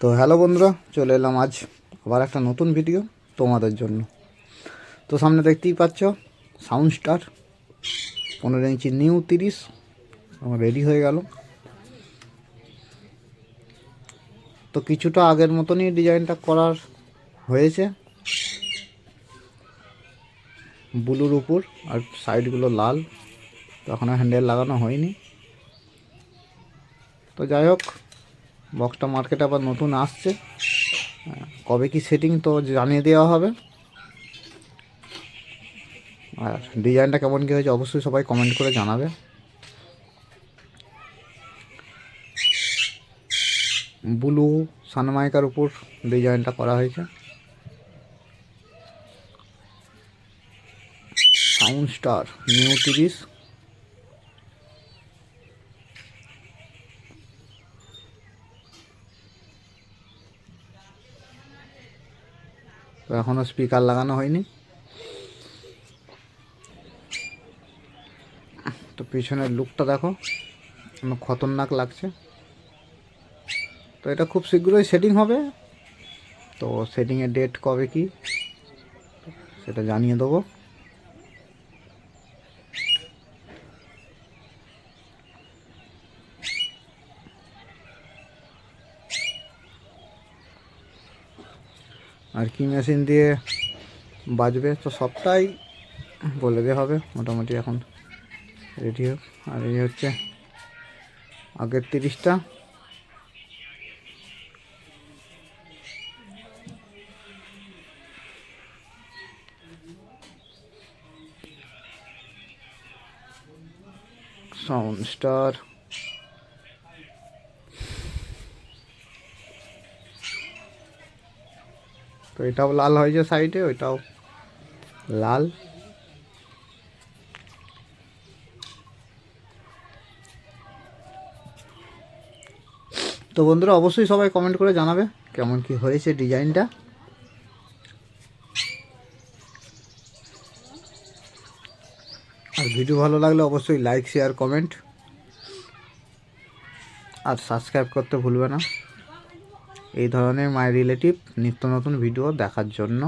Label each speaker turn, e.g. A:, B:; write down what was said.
A: তো হ্যালো বন্ধুরা, চলে এলাম আজ আবার একটা নতুন ভিডিও তোমাদের জন্য। তো সামনে দেখতেই পাচ্ছ সাউন্ড স্টার 15 ইঞ্চি নিউ 30 আমার রেডি হয়ে গেল। তো কিছুটা আগের মতনই ডিজাইনটা করার হয়েছে, ব্লুর উপর আর সাইডগুলো লাল। তো এখনও হ্যান্ডেল লাগানো হয়নি। তো যাই হোক, বক্সটা মার্কেটে আবার নতুন আসছে, কবে কি সেটিং তো জানিয়ে দেওয়া হবে। আর ডিজাইনটা কেমন কী হয়েছে অবশ্যই সবাই কমেন্ট করে জানাবে। ব্লু সানমাইকার উপর ডিজাইনটা করা হয়েছে। Sound star new 30। তো এখনও স্পিকার লাগানো হয়নি। তো পিছনের লুকটা দেখো, কোনো খতরনাক লাগছে। তো এটা খুব শীঘ্রই সেটিং হবে। তো সেটিংয়ের ডেট কবে কি সেটা জানিয়ে দেবো। আর কি মেশিন দিয়ে বাজবে তো সবটাই বলে দেওয়া হবে মোটামুটি। এখন রেডি হোক। আর এই হচ্ছে আগের 30টা। সাউন্ড স্টার তো এটাও লাল হয়েছে সাইডে, ওইটাও লাল। তো বন্ধুরা অবশ্যই সবাই কমেন্ট করে জানাবে কেমন কি হয়েছে ডিজাইনটা। আর ভিডিও ভালো লাগলে অবশ্যই লাইক শেয়ার কমেন্ট আর সাবস্ক্রাইব করতে ভুলবে না এই ধরনের মাই রিলেটিভ নিত্য নতুন ভিডিও দেখার জন্য।